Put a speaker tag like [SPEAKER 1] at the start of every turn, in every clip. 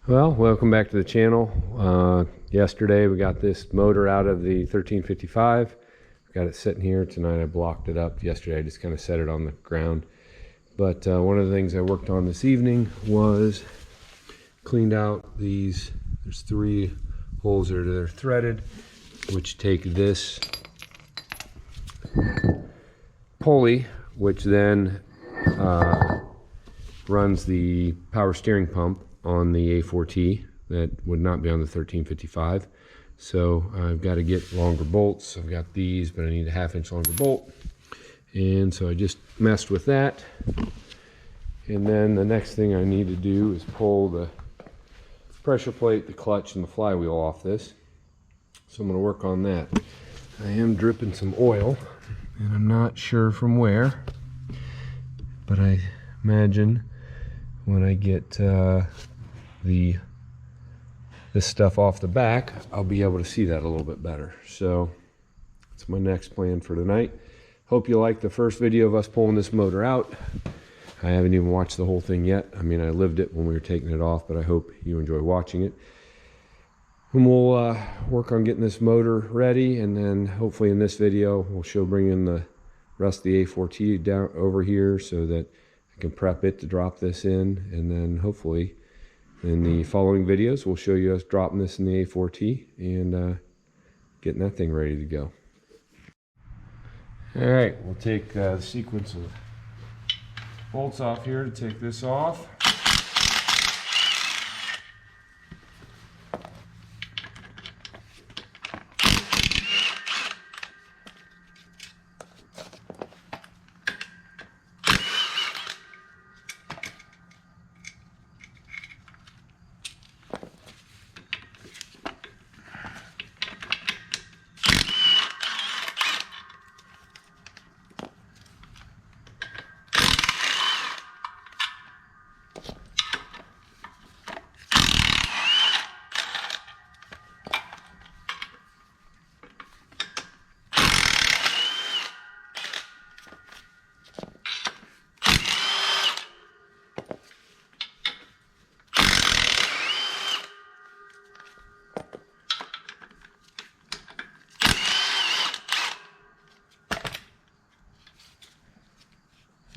[SPEAKER 1] Well, welcome back to the channel. Yesterday we got this motor out of the 1355. Got it sitting here. Tonight I blocked it up. Yesterday I just kind of set it on the ground. But one of the things I worked on this evening was cleaned out these. There's 3 holes that are threaded, which take this pulley, which then runs the power steering pump on the A4T that would not be on the 1355. So I've got to get longer bolts. I've got these, but I need a 1/2 inch longer bolt. And so I just messed with that. And then the next thing I need to do is pull the pressure plate, the clutch, and the flywheel off this. So I'm going to work on that. I am dripping some oil, and I'm not sure from where, but I imagine when I get this stuff off the back, I'll be able to see that a little bit better. So that's my next plan for tonight. Hope you liked the first video of us pulling this motor out. I haven't even watched the whole thing yet. I mean, I lived it when we were taking it off, but I hope you enjoy watching it. And we'll work on getting this motor ready, and then hopefully in this video we'll show bringing the rest of the A4T down over here so that I can prep it to drop this in, and then hopefully in the following videos we'll show you us dropping this in the A4T and getting that thing ready to go. All right, we'll take the sequence of bolts off here to take this off.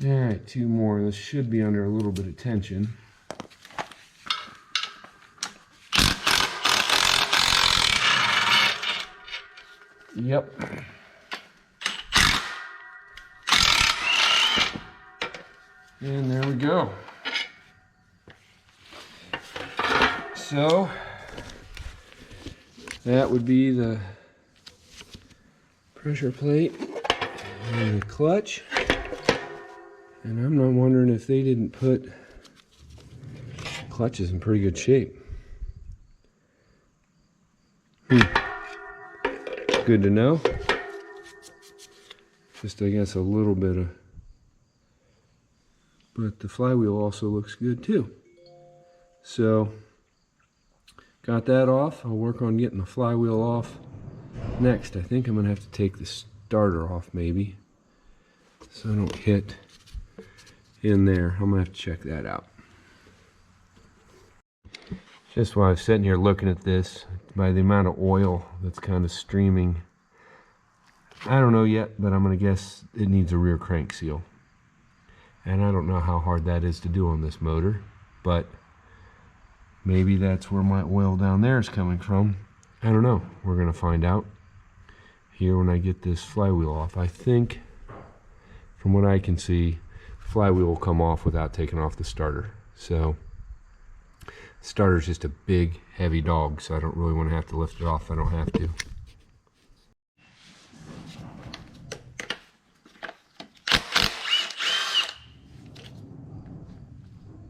[SPEAKER 1] All right, 2 more. This should be under a little bit of tension. Yep. And there we go. So that would be the pressure plate and the clutch. And I'm not wondering if they didn't put clutches in pretty good shape. Good to know. Just, I guess, a little bit of, but the flywheel also looks good too. So, got that off. I'll work on getting the flywheel off next. I think I'm gonna have to take the starter off maybe, so I don't hit in there. I'm gonna have to check that out. Just while I was sitting here looking at this, by the amount of oil that's kind of streaming, I don't know yet, but I'm gonna guess it needs a rear crank seal. And I don't know how hard that is to do on this motor, but maybe that's where my oil down there is coming from. I don't know. We're gonna find out here when I get this flywheel off. I think, from what I can see, flywheel will come off without taking off the starter. So the starter's just a big heavy dog, so I don't really want to have to lift it off if I don't have to.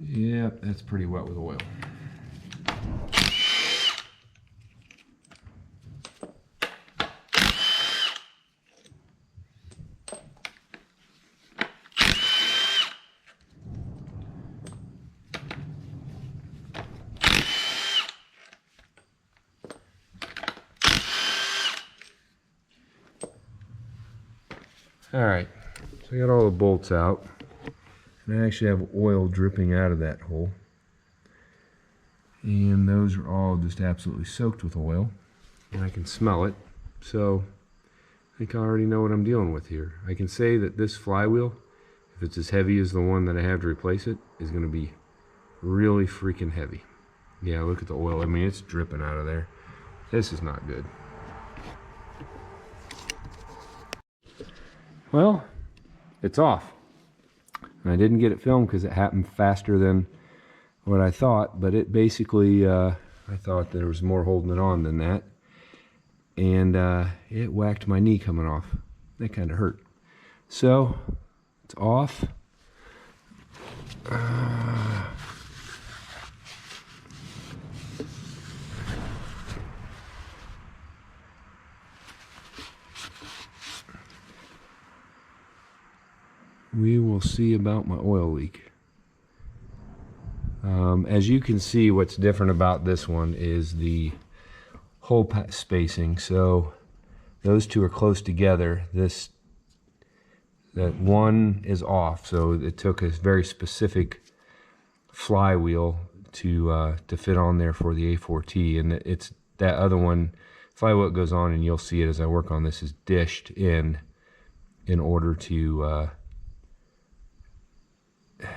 [SPEAKER 1] Yeah, that's pretty wet with oil. All right, so I got all the bolts out, and I actually have oil dripping out of that hole. And those are all just absolutely soaked with oil. And I can smell it. So I think I already know what I'm dealing with here. I can say that this flywheel, if it's as heavy as the one that I have to replace it, is going to be really freaking heavy. Yeah, look at the oil. I mean, it's dripping out of there. This is not good. Well, it's off. And I didn't get it filmed because it happened faster than what I thought, but it basically, I thought there was more holding it on than that. And it whacked my knee coming off. That kind of hurt. So, it's off. We will see about my oil leak. As you can see, what's different about this one is the hole spacing. So those two are close together. That one is off. So it took a very specific flywheel to fit on there for the A4T, and it's that other one flywheel goes on, and you'll see it as I work on this, is dished in order to.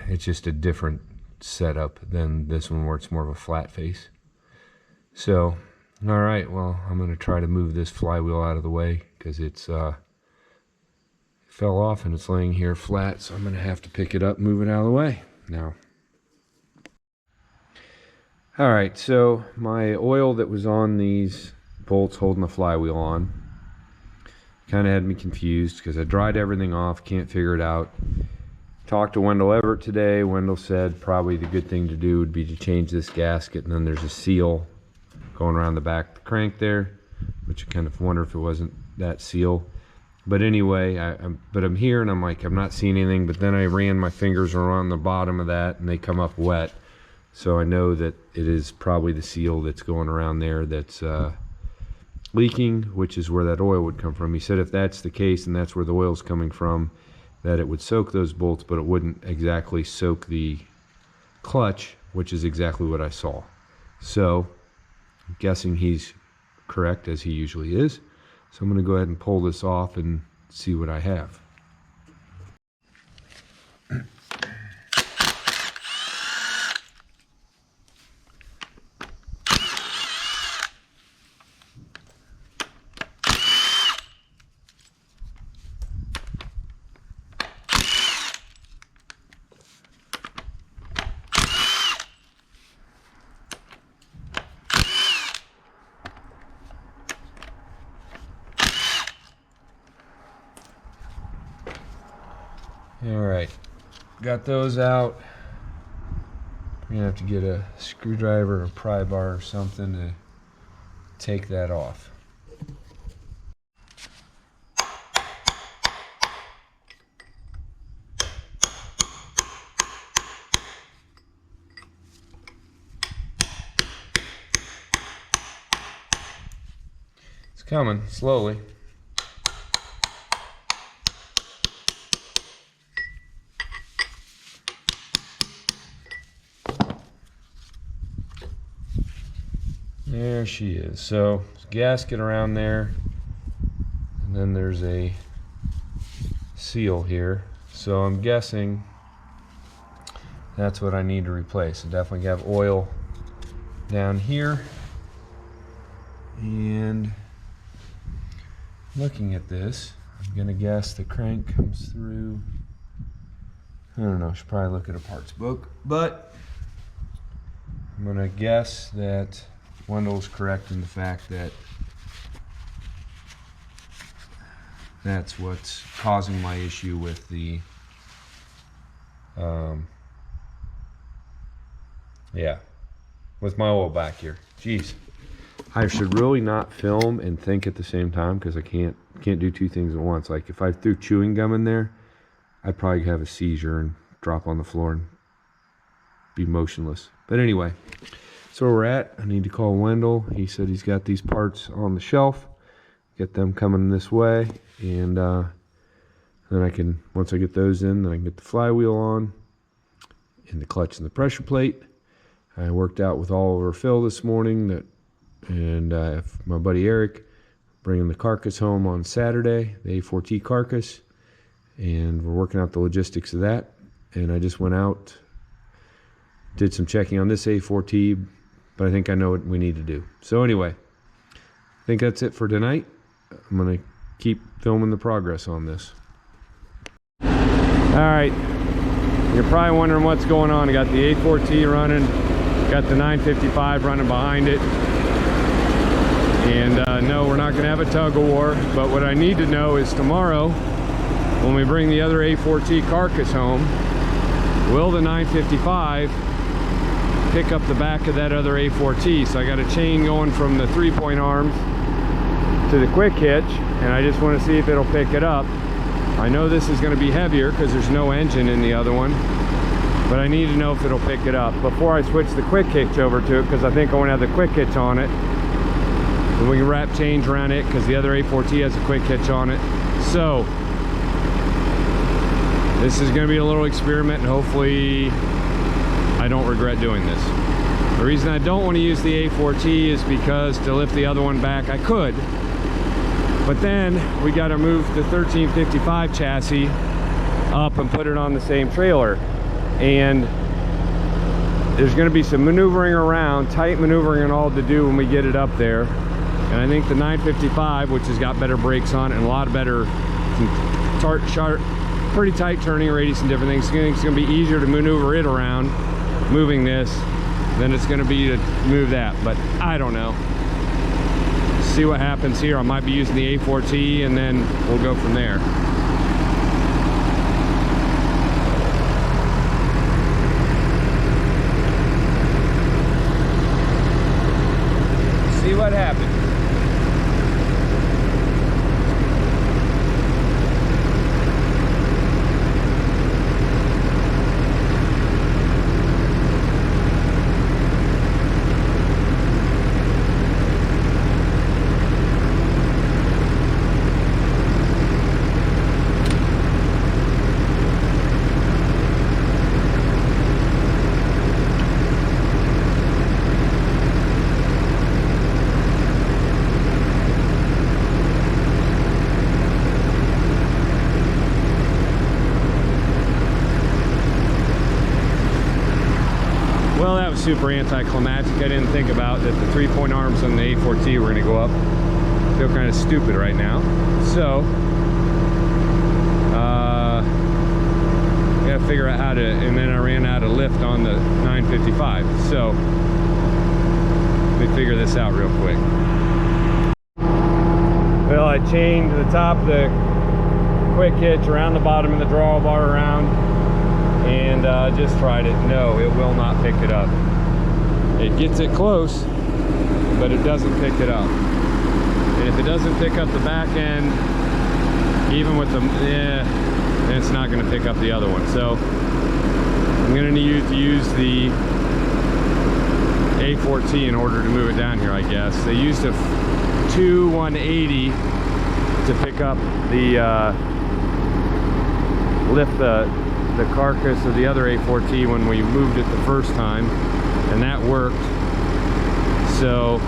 [SPEAKER 1] It's just a different setup than this one where it's more of a flat face. So, all right, well, I'm going to try to move this flywheel out of the way because it's fell off and it's laying here flat, so I'm going to have to pick it up, move it out of the way now. All right, so my oil that was on these bolts holding the flywheel on kind of had me confused because I dried everything off, can't figure it out. Talked to Wendell Everett today. Wendell said probably the good thing to do would be to change this gasket, and then there's a seal going around the back of the crank there, which I kind of wonder if it wasn't that seal. But anyway, I'm here and I'm like, I'm not seeing anything, but then I ran my fingers around the bottom of that and they come up wet. So I know that it is probably the seal that's going around there that's leaking, which is where that oil would come from. He said if that's the case and that's where the oil's coming from, that it would soak those bolts, but it wouldn't exactly soak the clutch, which is exactly what I saw. So I'm guessing he's correct, as he usually is. So I'm going to go ahead and pull this off and see what I have. All right, got those out. I'm gonna have to get a screwdriver or pry bar or something to take that off. It's coming slowly. There she is. So there's a gasket around there, and then there's a seal here. So I'm guessing that's what I need to replace. I definitely have oil down here. And looking at this, I'm gonna guess the crank comes through. I don't know, I should probably look at a parts book, but I'm gonna guess that Wendell's correct in the fact that that's what's causing my issue with the with my oil back here. Jeez, I should really not film and think at the same time because I can't do two things at once. Like if I threw chewing gum in there, I'd probably have a seizure and drop on the floor and be motionless. But anyway, so where we're at, I need to call Wendell. He said he's got these parts on the shelf. Get them coming this way, and then I can, once I get those in, then I can get the flywheel on, and the clutch and the pressure plate. I worked out with Oliver Phil this morning, and my buddy Eric bringing the carcass home on Saturday, the A4T carcass, and we're working out the logistics of that. And I just went out, did some checking on this A4T, but I think I know what we need to do. So anyway, I think that's it for tonight. I'm gonna keep filming the progress on this. All right, you're probably wondering what's going on. I got the A4T running, got the 955 running behind it. And no, we're not gonna have a tug of war, but what I need to know is tomorrow, when we bring the other A4T carcass home, will the 955 pick up the back of that other A4T? So I got a chain going from the 3-point arms to the quick hitch, and I just want to see if it'll pick it up. I know this is going to be heavier because there's no engine in the other one, but I need to know if it'll pick it up before I switch the quick hitch over to it, because I think I want to have the quick hitch on it, and we can wrap chains around it because the other A4T has a quick hitch on it. So this is going to be a little experiment, and hopefully I don't regret doing this. The reason I don't want to use the A4T is because to lift the other one back I could, but then we got to move the 1355 chassis up and put it on the same trailer, and there's going to be some maneuvering around, tight maneuvering and all to do when we get it up there. And I think the 955, which has got better brakes on it and a lot of better pretty tight turning radius and different things, it's going to be easier to maneuver it around moving this than it's going to be to move that. But I don't know. See what happens here. I might be using the A4T, and then we'll go from there. See what happens. Well, that was super anticlimactic. I didn't think about that the 3-point arms on the A4T were going to go up. I feel kind of stupid right now. So, gotta figure out how to, and then I ran out of lift on the 955. So, let me figure this out real quick. Well, I chained the top of the quick hitch around the bottom of the drawbar around, and just tried it. No, it will not pick it up. It gets it close, but it doesn't pick it up. And if it doesn't pick up the back end, even with the, it's not going to pick up the other one. So I'm going to need to use the A4T in order to move it down here, I guess. They used a 180 to pick up the lift the carcass of the other A4T when we moved it the first time, and that worked. So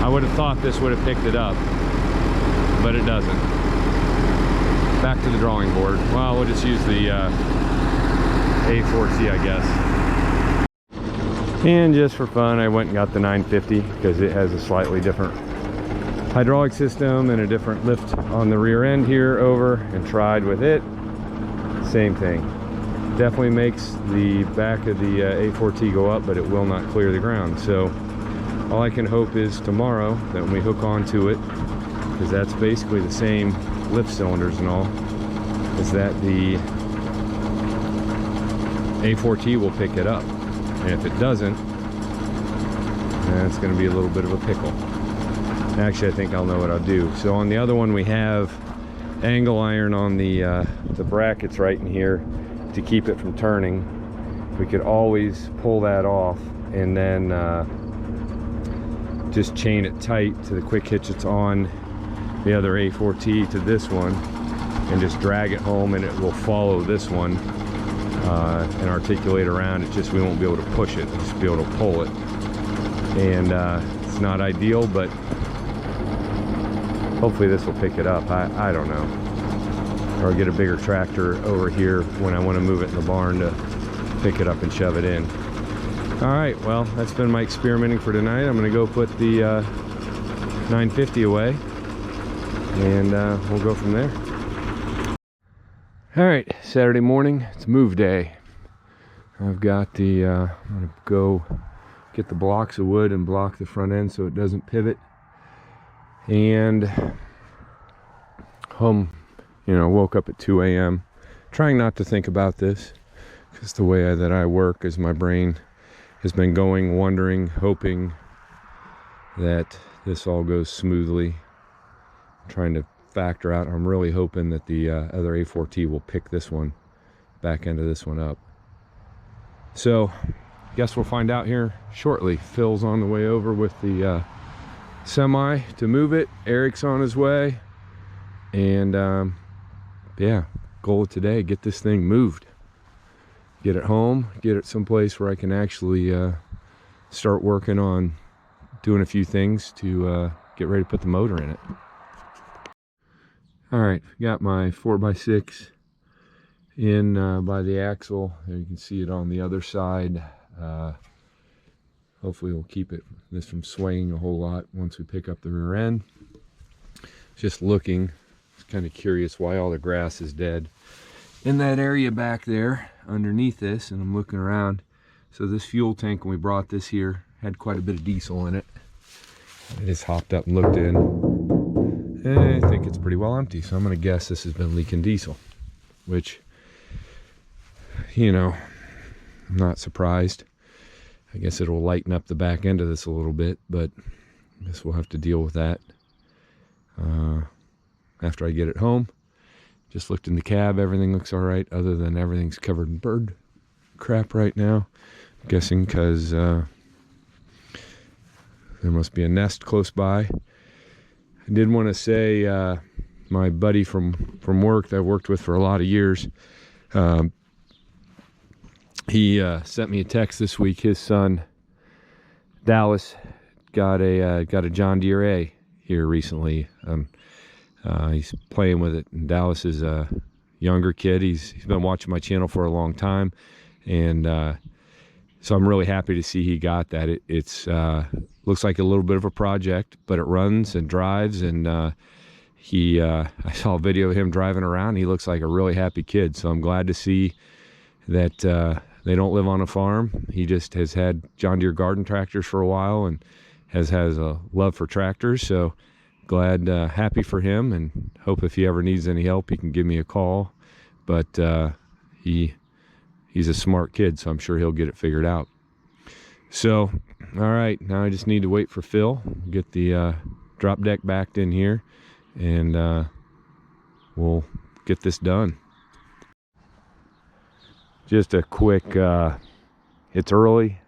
[SPEAKER 1] I would have thought this would have picked it up, but it doesn't. Back to the drawing board. Well, we'll just use the A4T, I guess. And just for fun, I went and got the 950 because it has a slightly different hydraulic system and a different lift on the rear end here over, and tried with it. Same thing. Definitely makes the back of the A4T go up, but it will not clear the ground. So all I can hope is tomorrow that when we hook onto it, because that's basically the same lift cylinders and all, is that the A4T will pick it up. And if it doesn't, then it's going to be a little bit of a pickle. Actually, I think I'll know what I'll do. So on the other one, we have angle iron on the brackets right in here to keep it from turning. We could always pull that off and then just chain it tight to the quick hitch that's on the other A4T to this one, and just drag it home, and it will follow this one and articulate around. It's just we won't be able to push it, just be able to pull it. And it's not ideal, but hopefully this will pick it up. I don't know. Or get a bigger tractor over here when I want to move it in the barn to pick it up and shove it in. All right, well, that's been my experimenting for tonight. I'm going to go put the 950 away, and we'll go from there. All right, Saturday morning, it's move day. I've got the, I'm going to go get the blocks of wood and block the front end so it doesn't pivot. And woke up at 2 a.m. trying not to think about this, because the way that I work is my brain has been going, wondering, hoping that this all goes smoothly. I'm trying to factor out, I'm really hoping that the other A4T will pick this one, back end of this one up. So guess we'll find out here shortly. Phil's on the way over with the semi to move it. Eric's on his way. And yeah, goal of today, get this thing moved. Get it home, get it someplace where I can actually start working on doing a few things to get ready to put the motor in it. All right, got my 4x6 in by the axle. There you can see it on the other side. Hopefully we'll keep this from swaying a whole lot once we pick up the rear end. Just looking, kind of curious why all the grass is dead in that area back there underneath this, and I'm looking around. So this fuel tank, when we brought this here, had quite a bit of diesel in it. I just hopped up and looked in, and I think it's pretty well empty, so I'm going to guess this has been leaking diesel, which, you know, I'm not surprised. I guess it'll lighten up the back end of this a little bit, but I guess we'll have to deal with that after I get it home. Just looked in the cab, everything looks all right, other than everything's covered in bird crap right now. I'm guessing because there must be a nest close by. I did want to say my buddy from work that I worked with for a lot of years, he sent me a text this week. His son Dallas got a John Deere A here recently. He's playing with it, and Dallas is a younger kid. He's been watching my channel for a long time, and so I'm really happy to see he got that. It's looks like a little bit of a project, but it runs and drives, and I saw a video of him driving around. He looks like a really happy kid, so I'm glad to see that they don't live on a farm. He just has had John Deere garden tractors for a while and has a love for tractors. So glad, happy for him, and hope if he ever needs any help, he can give me a call. But he's a smart kid, so I'm sure he'll get it figured out. So, all right, now I just need to wait for Phil, get the drop deck backed in here, and we'll get this done. Just a quick, it's early.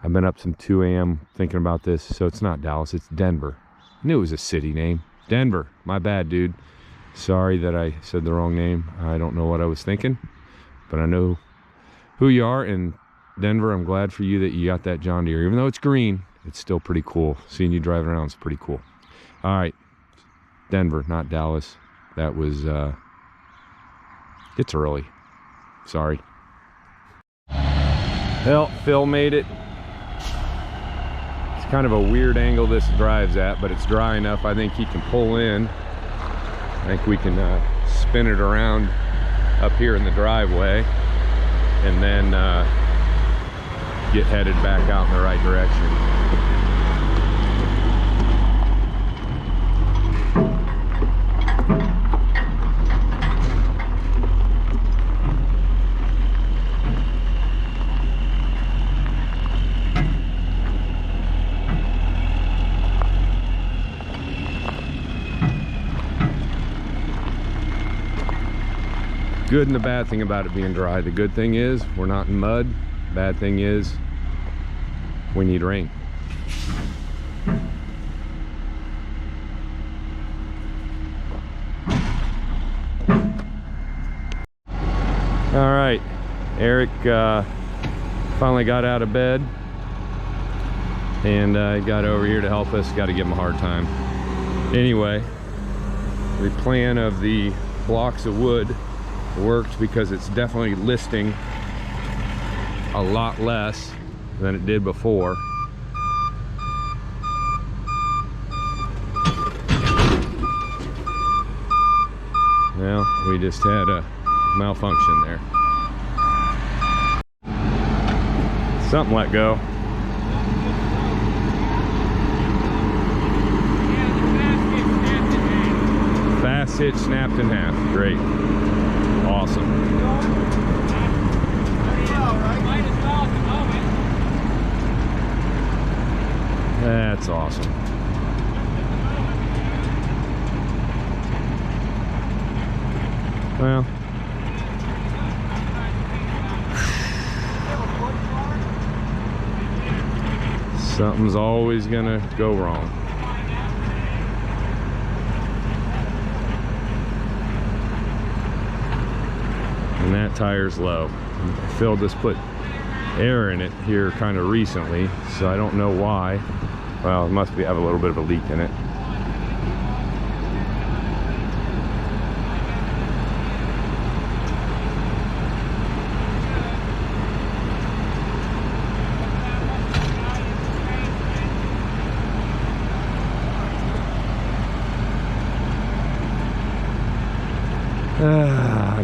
[SPEAKER 1] I've been up since 2 a.m. thinking about this. So it's not Dallas, it's Denver. I knew it was a city name. Denver, my bad, dude. Sorry that I said the wrong name. I don't know what I was thinking, but I know who you are. And Denver, I'm glad for you that you got that John Deere. Even though it's green, it's still pretty cool. Seeing you driving around is pretty cool. All right, Denver, not Dallas. That was, it's early. Sorry. Well, Phil made it. It's kind of a weird angle this drives at, but it's dry enough. I think he can pull in. I think we can spin it around up here in the driveway, and then get headed back out in the right direction. Good and the bad thing about it being dry. The good thing is we're not in mud. Bad thing is we need rain. All right, Eric finally got out of bed and got over here to help us. Got to give him a hard time. Anyway, the plan of the blocks of wood worked because it's definitely listing a lot less than it did before. Well, we just had a malfunction there. Something let go. Fast hitch snapped in half. Great. Awesome. That's awesome. Well, something's always gonna go wrong. And that tire's low. Phil just put air in it here kind of recently, so I don't know why. Well, it must have a little bit of a leak in it.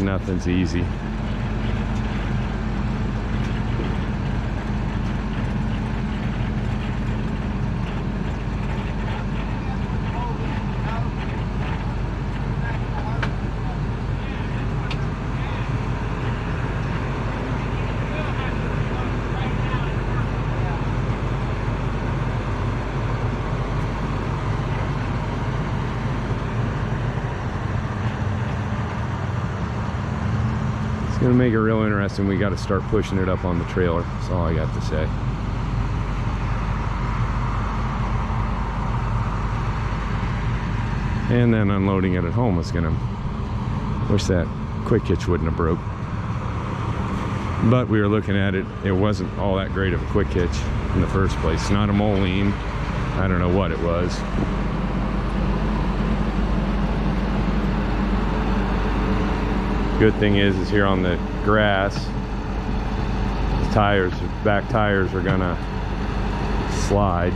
[SPEAKER 1] Nothing's easy. Gonna make it real interesting. We got to start pushing it up on the trailer. That's all I got to say. And then unloading it at home is gonna, wish that quick hitch wouldn't have broke. But we were looking at it, it wasn't all that great of a quick hitch in the first place. It's not a Moline. I don't know what it was. Good thing is here on the grass, the tires, back tires are gonna slide.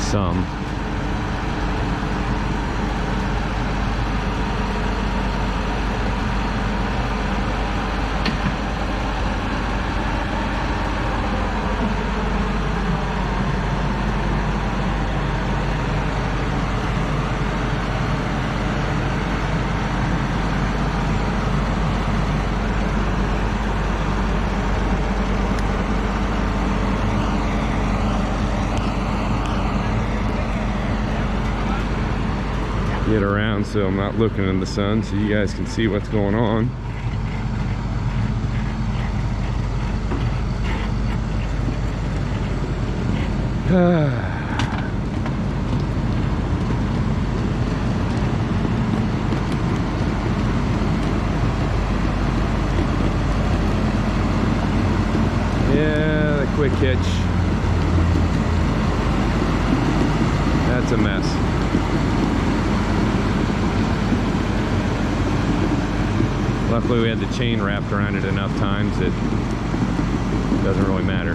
[SPEAKER 1] Some. Get around so I'm not looking in the sun so you guys can see what's going on. Yeah, the quick hitch. That's a mess. Luckily we had the chain wrapped around it enough times that it doesn't really matter.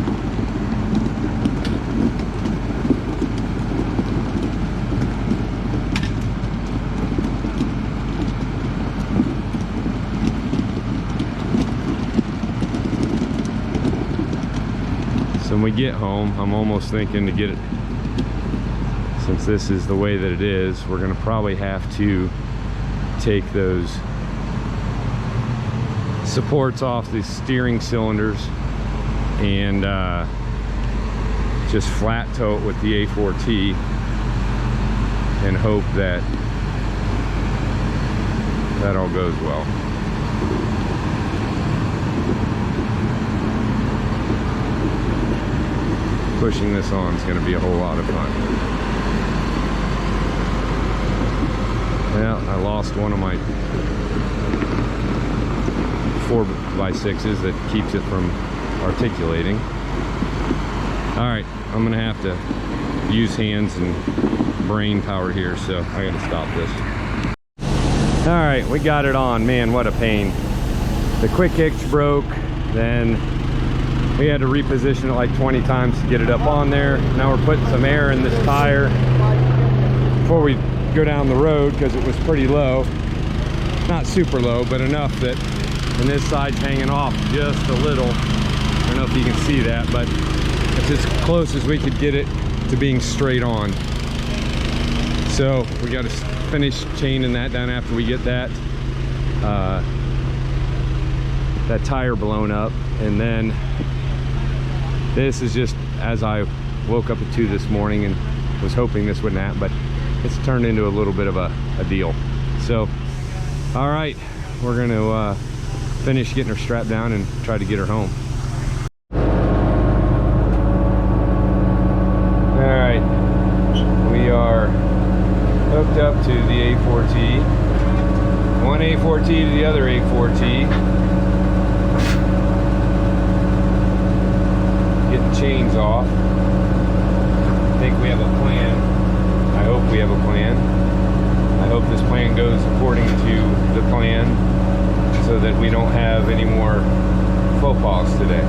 [SPEAKER 1] So when we get home, I'm almost thinking to get it, since this is the way that it is, we're gonna probably have to take those supports off the steering cylinders and just flat tow it with the A4T and hope that that all goes well. Pushing this on is going to be a whole lot of fun. Well, I lost one of my 4x6s that keeps it from articulating. All right, I'm gonna have to use hands and brain power here, so I gotta stop this. All right, we got it on. Man, what a pain. The quick hitch broke, then we had to reposition it like 20 times to get it up on there. Now we're putting some air in this tire before we go down the road, because it was pretty low. Not super low, but enough that, and this side's hanging off just a little. I don't know if you can see that, but it's as close as we could get it to being straight on. So we got to finish chaining that down after we get that that tire blown up. And then this is just, as I woke up at 2 this morning and was hoping this wouldn't happen, but it's turned into a little bit of a deal. So all right, we're going to finish getting her strapped down and try to get her home. All right, we are hooked up to the A4T. One A4T to the other A4T. Getting chains off. I think we have a plan. I hope we have a plan. I hope this plan goes according to the plan, so that we don't have any more faux pas today.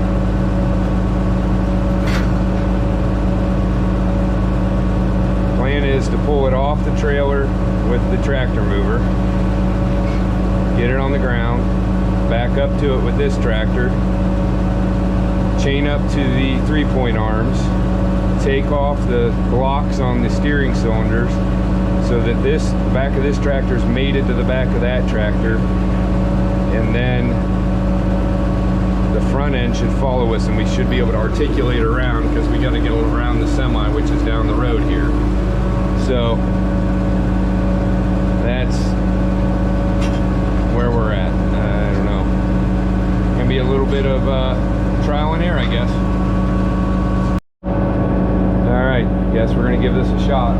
[SPEAKER 1] Plan is to pull it off the trailer with the tractor mover, get it on the ground, back up to it with this tractor, chain up to the 3-point arms, take off the blocks on the steering cylinders so that the back of this tractor is mated to the back of that tractor, and then the front end should follow us, and we should be able to articulate around, because we got to go around the semi, which is down the road here. So that's where we're at. I don't know. Gonna be a little bit of trial and error, I guess. All right, guess we're gonna give this a shot.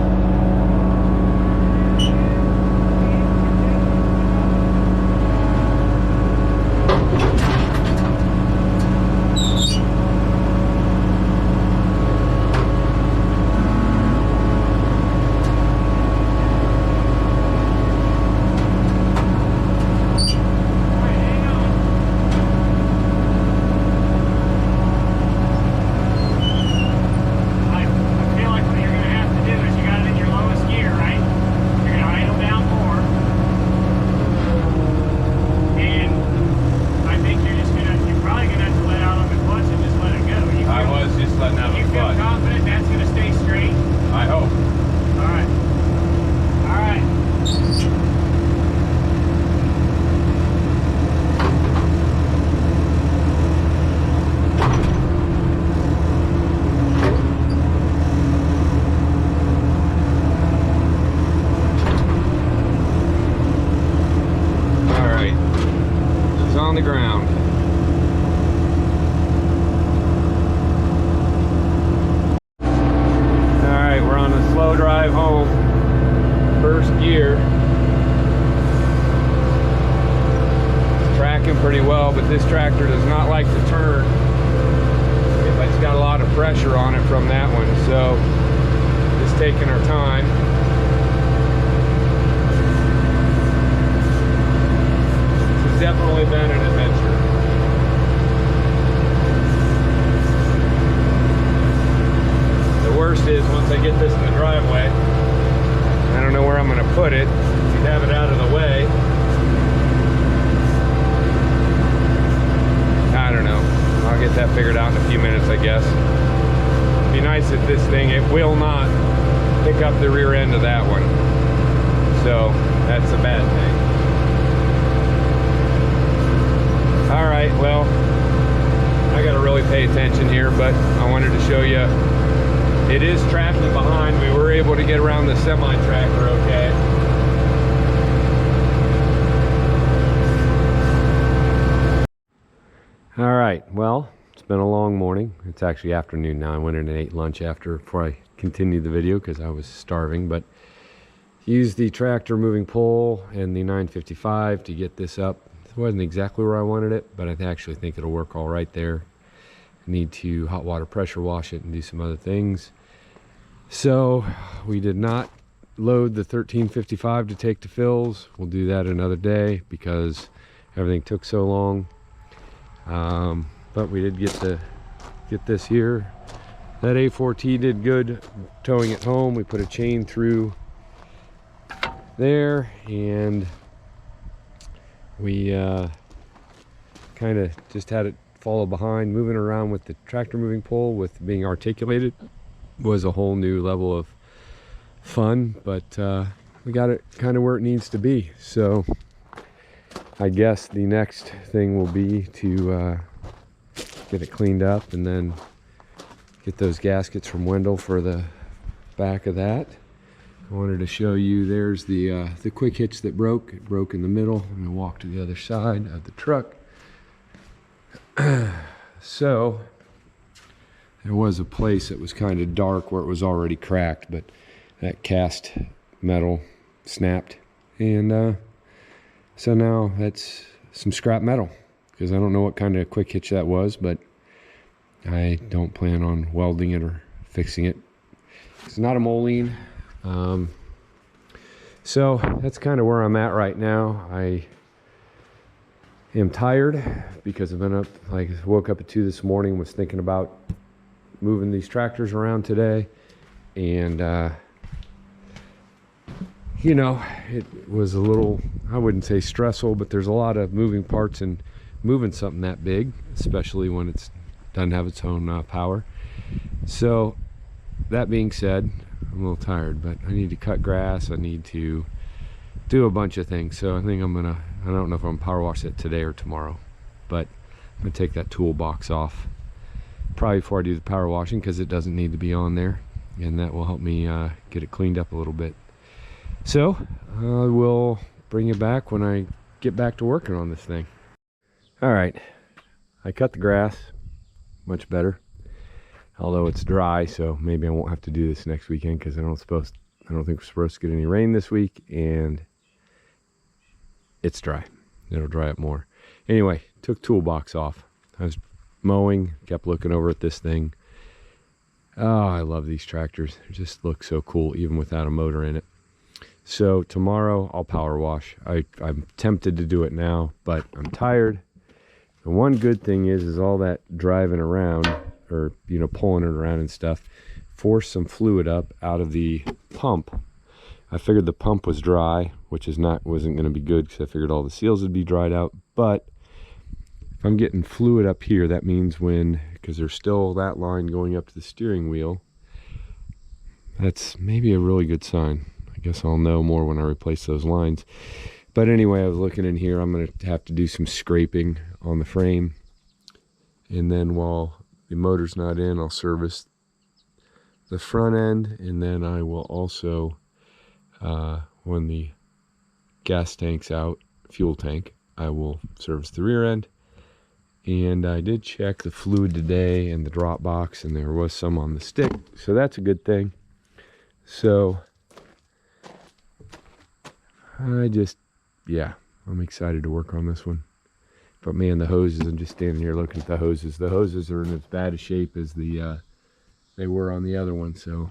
[SPEAKER 1] On the ground. All right, we're on a slow drive home. First gear. It's tracking pretty well, but this tractor does not like to turn. It's got a lot of pressure on it from that one, so just taking our time. Definitely been an adventure. The worst is, once I get this in the driveway, I don't know where I'm going to put it. You have it out of the way. I don't know. I'll get that figured out in a few minutes, I guess. It'd be nice if this thing, it will not pick up the rear end of that one. So that's a bad thing. All right, well, I got to really pay attention here, but I wanted to show you it is tracking behind. We were able to get around the semi-tractor okay. All right, well, it's been a long morning. It's actually afternoon now. I went in and ate lunch before I continued the video because I was starving, but Used the tractor moving pole and the 955 to get this up. It wasn't exactly where I wanted it, but I actually think it'll work all right there. I need to hot water pressure wash it and do some other things. So we did not load the 1355 to take to fills. We'll do that another day because everything took so long. But we did get this here. That A4T did good towing it home. We put a chain through there, and we kind of just had it follow behind. Moving around with the tractor moving pole with being articulated was a whole new level of fun, but we got it kind of where it needs to be. So I guess the next thing will be to get it cleaned up and then get those gaskets from Wendell for the back of that. I wanted to show you, there's the quick hitch that broke. It broke in the middle. I'm gonna walk to the other side of the truck. So there was a place that was kind of dark where it was already cracked, but that cast metal snapped, and so now that's some scrap metal, because I don't know what kind of quick hitch that was, but I don't plan on welding it or fixing it. It's not a Moline. So that's kind of where I'm at right now. I am tired because I've been up, like, woke up at 2 this morning, was thinking about moving these tractors around today, and you know, it was a little, I wouldn't say stressful, but there's a lot of moving parts in moving something that big, especially when it doesn't have its own power. So that being said, I'm a little tired, but I need to cut grass. I need to do a bunch of things. So I think I don't know if I'm gonna power wash it today or tomorrow, but I'm gonna take that toolbox off probably before I do the power washing, because it doesn't need to be on there, and that will help me get it cleaned up a little bit. So I will bring you back when I get back to working on this thing. All right, I cut the grass, much better. Although it's dry, so maybe I won't have to do this next weekend, because I don't think we're supposed to get any rain this week, and it's dry. It'll dry up more. Anyway, took toolbox off. I was mowing, kept looking over at this thing. Oh, I love these tractors. They just look so cool, even without a motor in it. So tomorrow I'll power wash. I'm tempted to do it now, but I'm tired. The one good thing is all that driving around, or, you know, pulling it around and stuff, forced some fluid up out of the pump. I figured the pump was dry, which wasn't going to be good, because I figured all the seals would be dried out. But if I'm getting fluid up here, that means because there's still that line going up to the steering wheel, that's maybe a really good sign. I guess I'll know more when I replace those lines. But anyway, I was looking in here. I'm going to have to do some scraping on the frame, and then while the motor's not in, I'll service the front end, and then I will also, when the gas tank's out, fuel tank, I will service the rear end. And I did check the fluid today in the drop box, and there was some on the stick, so that's a good thing. So I'm excited to work on this one. But man, the hoses, I'm just standing here looking at the hoses. The hoses are in as bad a shape as they were on the other one, so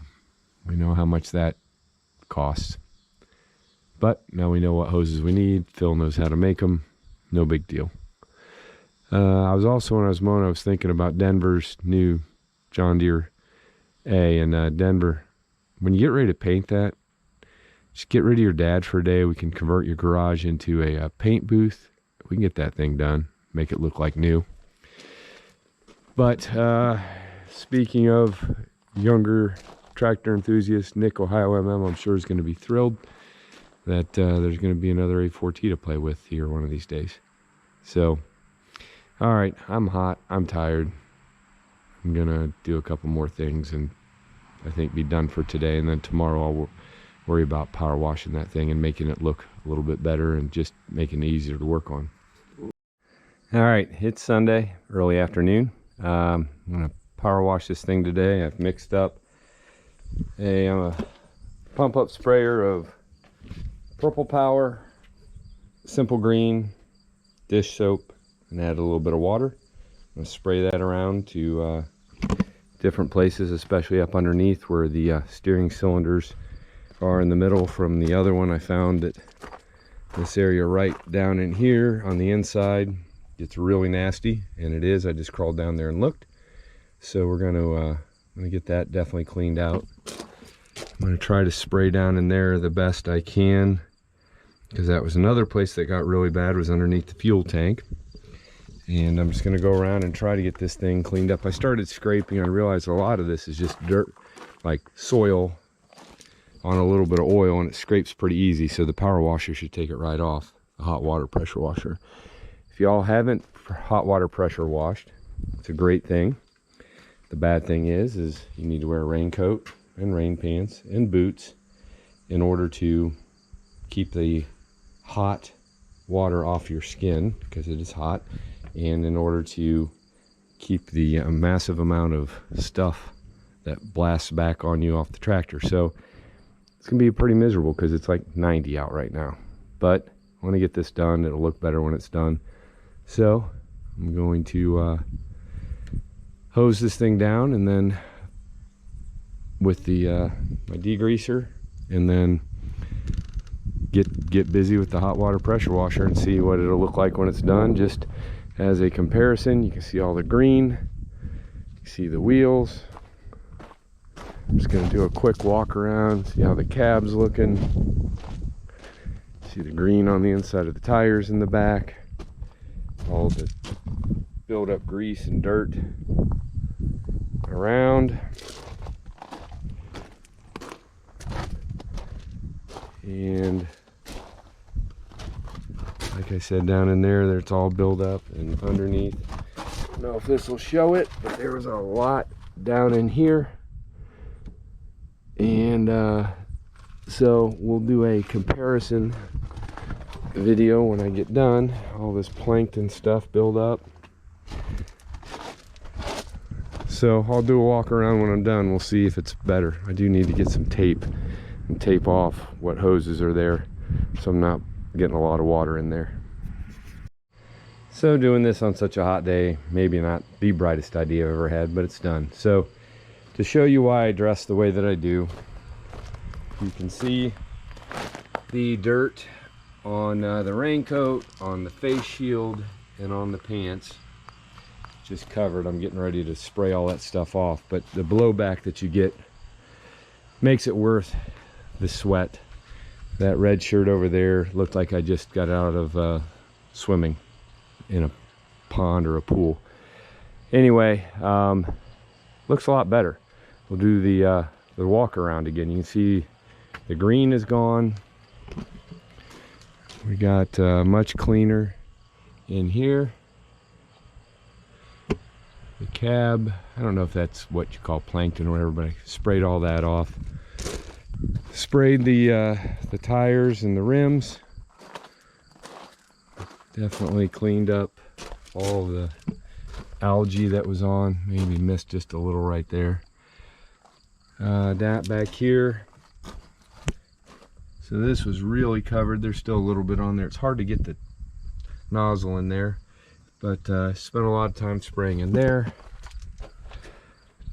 [SPEAKER 1] we know how much that costs. But now we know what hoses we need. Phil knows how to make them. No big deal. I was also, when I was mowing, I was thinking about Denver's new John Deere A. And Denver, when you get ready to paint that, just get rid of your dad for a day. We can convert your garage into a paint booth. We can get that thing done, make it look like new. But speaking of younger tractor enthusiasts, Nick, Ohiomm, I'm sure is going to be thrilled that there's going to be another A4T to play with here one of these days. So, all right, I'm hot, I'm tired. I'm going to do a couple more things and I think be done for today. And then tomorrow I'll worry about power washing that thing and making it look a little bit better and just making it easier to work on. All right, it's Sunday, early afternoon. I'm going to power wash this thing today. I've mixed up a pump up sprayer of Purple Power, Simple Green, dish soap, and add a little bit of water. I'm going to spray that around to different places, especially up underneath where the steering cylinders are in the middle from the other one. I found that this area right down in here on the inside gets really nasty, and it is. I just crawled down there and looked. So we're going to get that definitely cleaned out. I'm going to try to spray down in there the best I can, because that was another place that got really bad, was underneath the fuel tank. And I'm just going to go around and try to get this thing cleaned up. I started scraping. I realized a lot of this is just dirt, like soil on a little bit of oil, and it scrapes pretty easy. So the power washer should take it right off, the hot water pressure washer. If y'all haven't hot water pressure washed, it's a great thing. The bad thing is you need to wear a raincoat and rain pants and boots in order to keep the hot water off your skin, because it is hot, and in order to keep the massive amount of stuff that blasts back on you off the tractor. So it's gonna be pretty miserable because it's like 90 out right now, but I want to get this done. It'll look better when it's done. So I'm going to hose this thing down, and then with the my degreaser, and then get busy with the hot water pressure washer and see what it'll look like when it's done. Just as a comparison, you can see all the green, you can see the wheels. I'm just going to do a quick walk around, see how the cab's looking. See the green on the inside of the tires in the back, all the build up grease and dirt around. And like I said, down in there, it's all built up, and underneath, I don't know if this will show it, but there was a lot down in here. And so we'll do a comparison video when I get done. All this plankton stuff build up. So I'll do a walk around when I'm done. We'll see if it's better. I do need to get some tape and tape off what hoses are there, so I'm not getting a lot of water in there. So doing this on such a hot day, maybe not the brightest idea I've ever had, but it's done. So to show you why I dress the way that I do, you can see the dirt on the raincoat, on the face shield, and on the pants. Just covered. I'm getting ready to spray all that stuff off, but the blowback that you get makes it worth the sweat. That red shirt over there looked like I just got out of swimming in a pond or a pool. Anyway, looks a lot better. We'll do the walk around again. You can see the green is gone. We got much cleaner in here. The cab, I don't know if that's what you call plankton or whatever, but I sprayed all that off. Sprayed the tires and the rims. Definitely cleaned up all the algae that was on. Maybe missed just a little right there. That back here. So this was really covered. There's still a little bit on there. It's hard to get the nozzle in there, but I spent a lot of time spraying in there.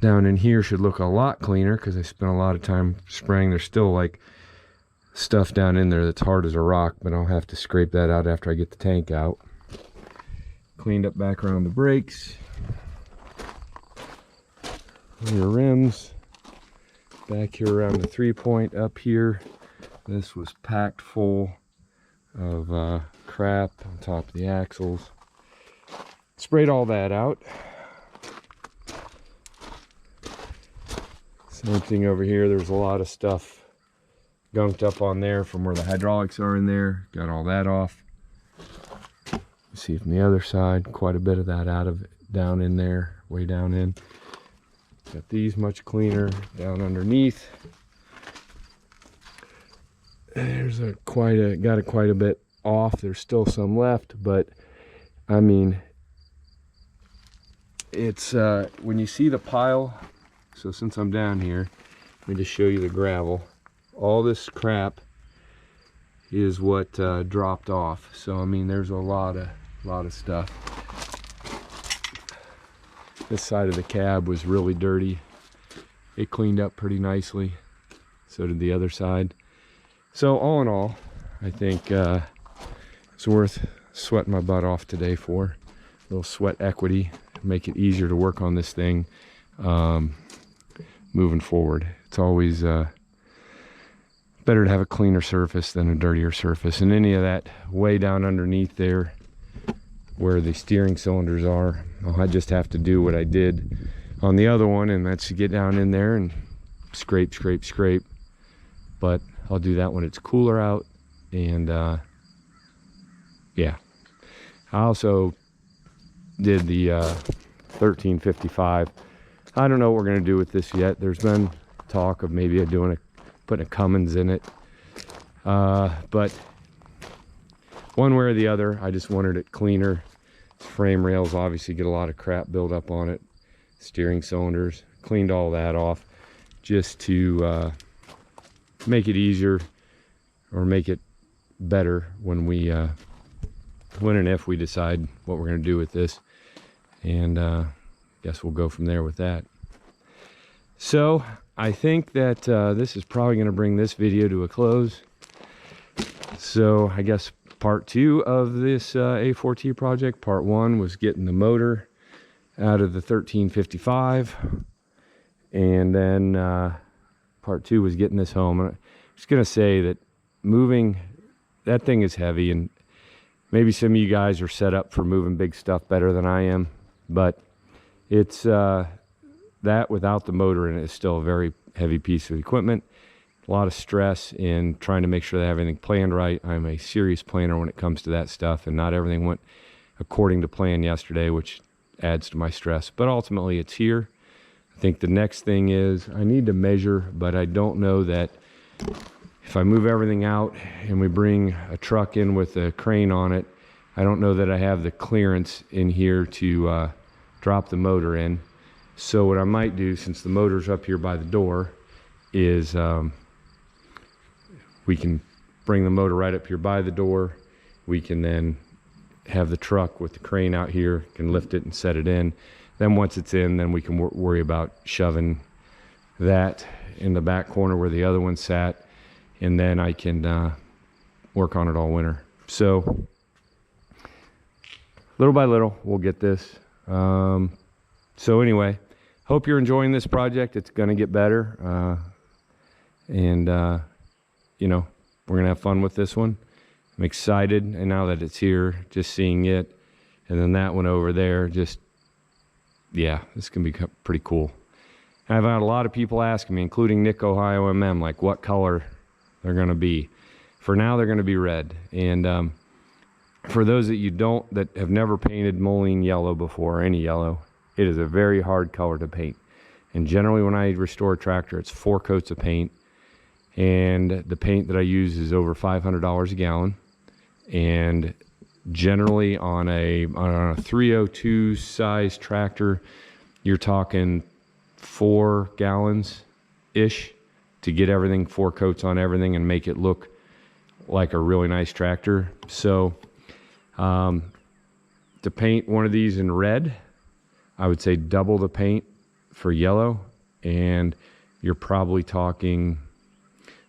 [SPEAKER 1] Down in here should look a lot cleaner because I spent a lot of time spraying. There's still like stuff down in there that's hard as a rock, but I'll have to scrape that out after I get the tank out. Cleaned up back around the brakes, rear rims, back here around the 3-point up here. This was packed full of crap on top of the axles. Sprayed all that out. Same thing over here. There's a lot of stuff gunked up on there from where the hydraulics are in there. Got all that off. See from the other side, quite a bit of that out of it, down in there, way down in. Got these much cleaner down underneath. There's quite a bit off. There's still some left, but I mean, it's when you see the pile. So since I'm down here, let me just show you the gravel. All this crap is what dropped off. So I mean, there's a lot of stuff. This side of the cab was really dirty. It cleaned up pretty nicely. So did the other side. So all in all, I think it's worth sweating my butt off today for. A little sweat equity, make it easier to work on this thing moving forward. It's always better to have a cleaner surface than a dirtier surface. And any of that way down underneath there where the steering cylinders are, I just have to do what I did on the other one, and that's to get down in there and scrape. But I'll do that when it's cooler out. And yeah, I also did the 1355. I don't know what we're going to do with this yet. There's been talk of maybe putting a Cummins in it, but one way or the other, I just wanted it cleaner. Frame rails obviously get a lot of crap built up on it. Steering cylinders, cleaned all that off just to make it easier, or make it better when and if we decide what we're going to do with this. And guess we'll go from there with that. So I think that this is probably going to bring this video to a close. So I guess part 2 of this A4T project. Part 1 was getting the motor out of the 1355, and then part 2 was getting this home. I'm just going to say that moving that thing is heavy, and maybe some of you guys are set up for moving big stuff better than I am, but it's that without the motor in it is still a very heavy piece of equipment. A lot of stress in trying to make sure that I have everything planned right. I'm a serious planner when it comes to that stuff, and not everything went according to plan yesterday, which adds to my stress. But ultimately it's here. I think the next thing is I need to measure, but I don't know that if I move everything out and we bring a truck in with a crane on it, I don't know that I have the clearance in here to drop the motor in. So what I might do, since the motor's up here by the door, is we can bring the motor right up here by the door. We can then have the truck with the crane out here, can lift it and set it in. Then once it's in, then we can worry about shoving that in the back corner where the other one sat, and then I can work on it all winter. So little by little we'll get this. So anyway, hope you're enjoying this project. It's going to get better, and you know, we're gonna have fun with this one. I'm excited, and now that it's here, just seeing it, and then that one over there, just, yeah, this can be pretty cool. And I've had a lot of people asking me, including Nick Ohiomm, like what color they're gonna be. For now, they're gonna be red. And for those that have never painted Moline yellow before, or any yellow, it is a very hard color to paint. And generally when I restore a tractor, it's 4 coats of paint. And the paint that I use is over $500 a gallon. And generally on a 302 size tractor, you're talking 4 gallons ish to get everything, 4 coats on everything, and make it look like a really nice tractor. So to paint one of these in red, I would say double the paint for yellow, and you're probably talking,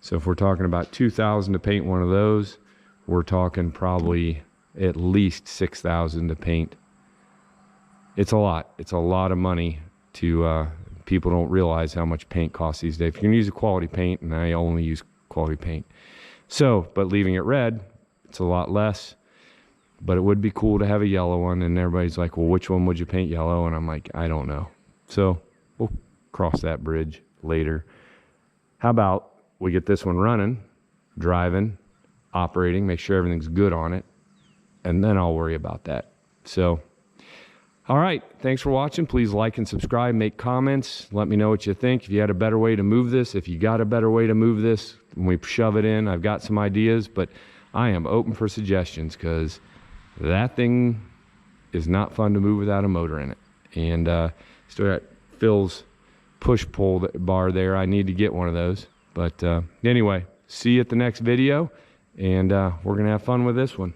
[SPEAKER 1] so if we're talking about $2,000 to paint one of those, we're talking probably at least $6,000 to paint. It's a lot. It's a lot of money to, people don't realize how much paint costs these days. If you're gonna use a quality paint, and I only use quality paint. So, but leaving it red, it's a lot less, but it would be cool to have a yellow one. And everybody's like, well, which one would you paint yellow? And I'm like, I don't know. So we'll cross that bridge later. How about we get this one running, driving, operating, make sure everything's good on it, and then I'll worry about that. So, all right, thanks for watching. Please like and subscribe, make comments, let me know what you think. If you had a better way to move this, if you got a better way to move this, when we shove it in, I've got some ideas, but I am open for suggestions, because that thing is not fun to move without a motor in it. And still got Phil's push-pull bar there. I need to get one of those. But anyway, see you at the next video, and we're gonna have fun with this one.